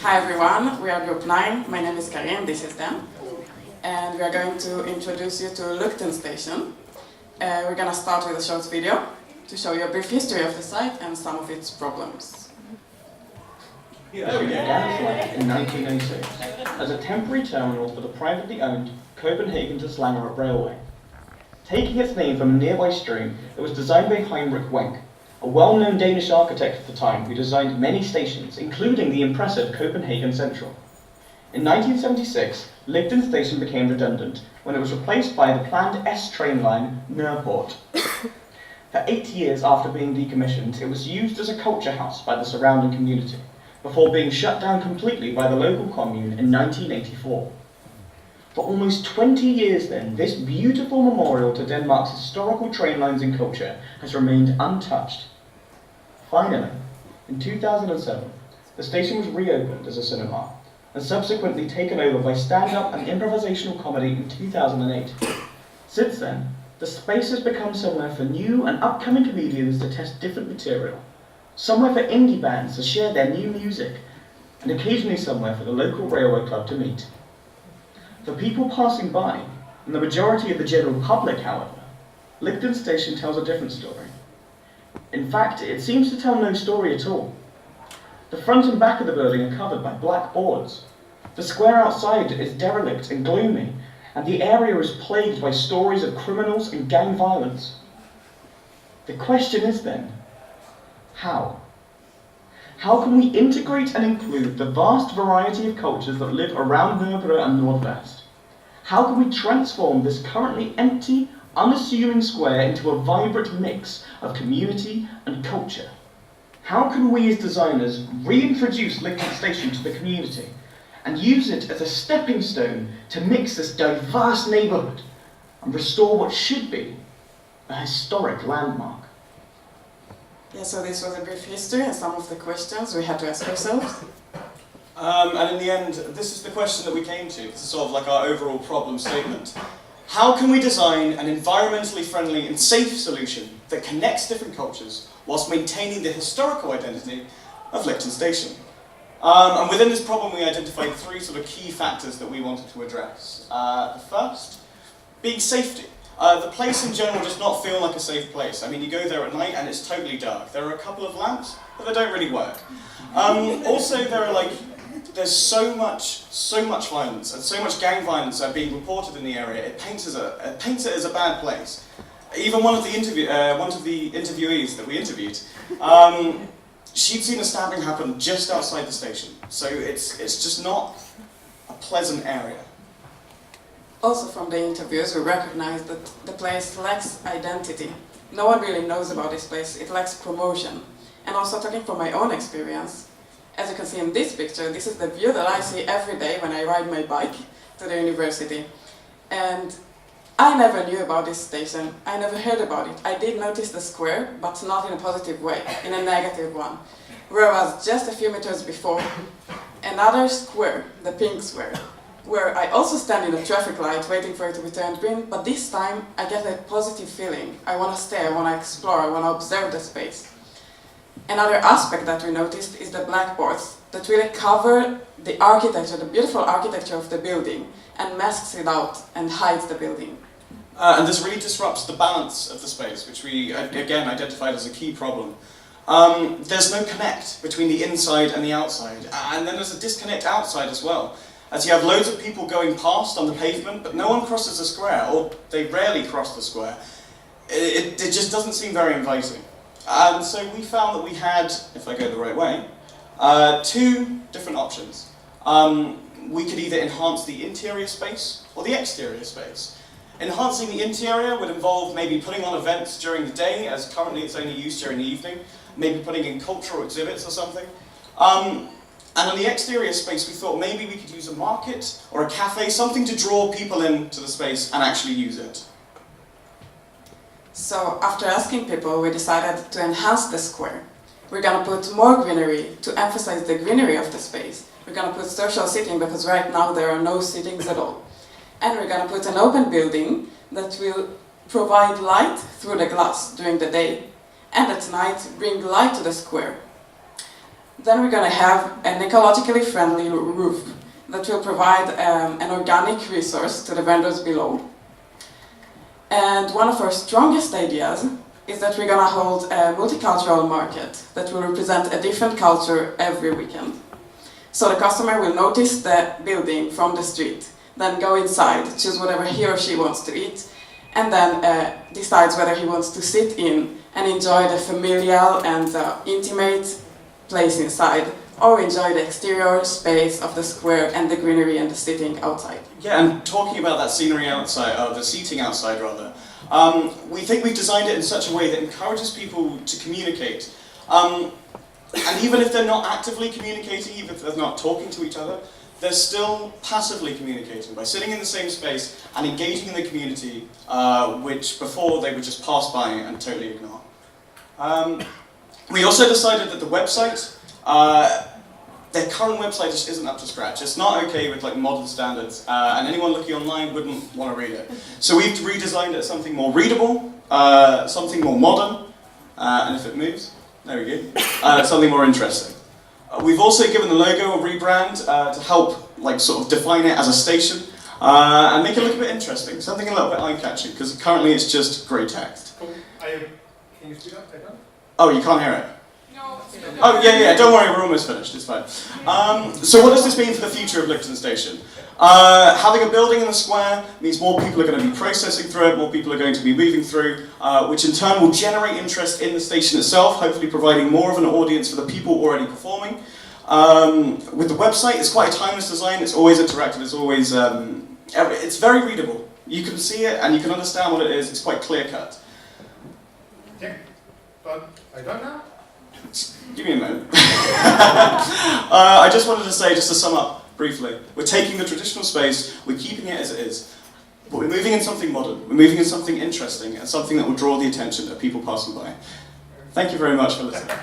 Hi everyone, we are Group 9. My name is Karin, this is Dan. And we are going to introduce you to Lukten Station. We're going to start with a short video to show you a brief history of the site and some of its problems. There we go. In 1996 as a temporary terminal for the privately owned Copenhagen to Slangerup Railway. Taking its name from a nearby stream, it was designed by Heinrich Wenck, a well-known Danish architect of the time who designed many stations, including the impressive Copenhagen Central. In 1976, Lukten Station became redundant when it was replaced by the planned S-train line Nørreport. For 8 years after being decommissioned, it was used as a culture house by the surrounding community, before being shut down completely by the local commune in 1984. For almost 20 years then, this beautiful memorial to Denmark's historical train lines and culture has remained untouched. Finally, in 2007, the station was reopened as a cinema, and subsequently taken over by stand-up and improvisational comedy in 2008. Since then, the space has become somewhere for new and upcoming comedians to test different material, somewhere for indie bands to share their new music, and occasionally somewhere for the local railway club to meet. For people passing by, and the majority of the general public, however, Lukten Station tells a different story. In fact, it seems to tell no story at all. The front and back of the building are covered by black boards. The square outside is derelict and gloomy, and the area is plagued by stories of criminals and gang violence. The question is then, how? How can we integrate and include the vast variety of cultures that live around Nørrebro and Nordvest? How can we transform this currently empty, unassuming square into a vibrant mix of community and culture? How can we as designers reintroduce Lukten Station to the community and use it as a stepping stone to mix this diverse neighbourhood and restore what should be a historic landmark? Yeah, so this was a brief history and some of the questions we had to ask ourselves. And in the end, this is the question that we came to. This is sort of like our overall problem statement. How can we design an environmentally friendly and safe solution that connects different cultures whilst maintaining the historical identity of Lukten Station? And within this problem, we identified 3 sort of key factors that we wanted to address. The first, being safety. The place in general does not feel like a safe place. I mean, you go there at night and it's totally dark. There are a couple of lamps, but they don't really work. Also, there's so much violence and so much gang violence being reported in the area. It paints it as a bad place. Even one of the interviewees that we interviewed, she'd seen a stabbing happen just outside the station. So it's just not a pleasant area. Also from the interviews, we recognized that the place lacks identity. No one really knows about this place, it lacks promotion. And also talking from my own experience, as you can see in this picture, this is the view that I see every day when I ride my bike to the university. And I never knew about this station, I never heard about it. I did notice the square, but not in a positive way, in a negative one. Whereas just a few meters before, another square, the pink square, where I also stand in a traffic light waiting for it to be turned green, but this time I get a positive feeling. I want to stay, I want to explore, I want to observe the space. Another aspect that we noticed is the blackboards that really cover the architecture, the beautiful architecture of the building, and masks it out and hides the building. And this really disrupts the balance of the space, which we, again, identified as a key problem. There's no connect between the inside and the outside, and then there's a disconnect outside as well. As you have loads of people going past on the pavement, but no one crosses the square, or they rarely cross the square. It just doesn't seem very inviting. And so we found that we had, if I go the right way, 2 different options. We could either enhance the interior space or the exterior space. Enhancing the interior would involve maybe putting on events during the day, as currently it's only used during the evening, maybe putting in cultural exhibits or something. And on the exterior space, we thought maybe we could use a market or a cafe, something to draw people into the space and actually use it. So after asking people, we decided to enhance the square. We're going to put more greenery to emphasize the greenery of the space. We're going to put social seating because right now there are no seatings at all. And we're going to put an open building that will provide light through the glass during the day and at night bring light to the square. Then we're going to have an ecologically friendly roof that will provide an organic resource to the vendors below. And one of our strongest ideas is that we're going to hold a multicultural market that will represent a different culture every weekend. So the customer will notice the building from the street, then go inside, choose whatever he or she wants to eat, and then decides whether he wants to sit in and enjoy the familial and intimate place inside, or enjoy the exterior space of the square and the greenery and the sitting outside. Yeah, and talking about that scenery outside, the seating outside rather, we think we've designed it in such a way that encourages people to communicate. And even if they're not actively communicating, even if they're not talking to each other, they're still passively communicating by sitting in the same space and engaging in the community, which before they would just pass by and totally ignore. We also decided that the website, their current website just isn't up to scratch. It's not okay with like modern standards, and anyone looking online wouldn't want to read it. So we've redesigned it as something more readable, something more modern, and if it moves, there we go, something more interesting. We've also given the logo a rebrand to help like sort of define it as a station and make it look a bit interesting, something a little bit eye-catching, because currently it's just grey text. Can you speak up? Oh, you can't hear it? No. Oh, yeah, don't worry, we're almost finished, it's fine. So what does this mean for the future of Lichton Station? Having a building in the square means more people are going to be processing through it, more people are going to be moving through, which in turn will generate interest in the station itself, hopefully providing more of an audience for the people already performing. With the website, it's quite a timeless design, it's always interactive, it's always, it's very readable. You can see it and you can understand what it is, it's quite clear-cut. Yeah, but I don't know. Give me a moment. I just wanted to say, just to sum up briefly, we're taking the traditional space, we're keeping it as it is, but we're moving in something modern, we're moving in something interesting, and something that will draw the attention of people passing by. Thank you very much for listening.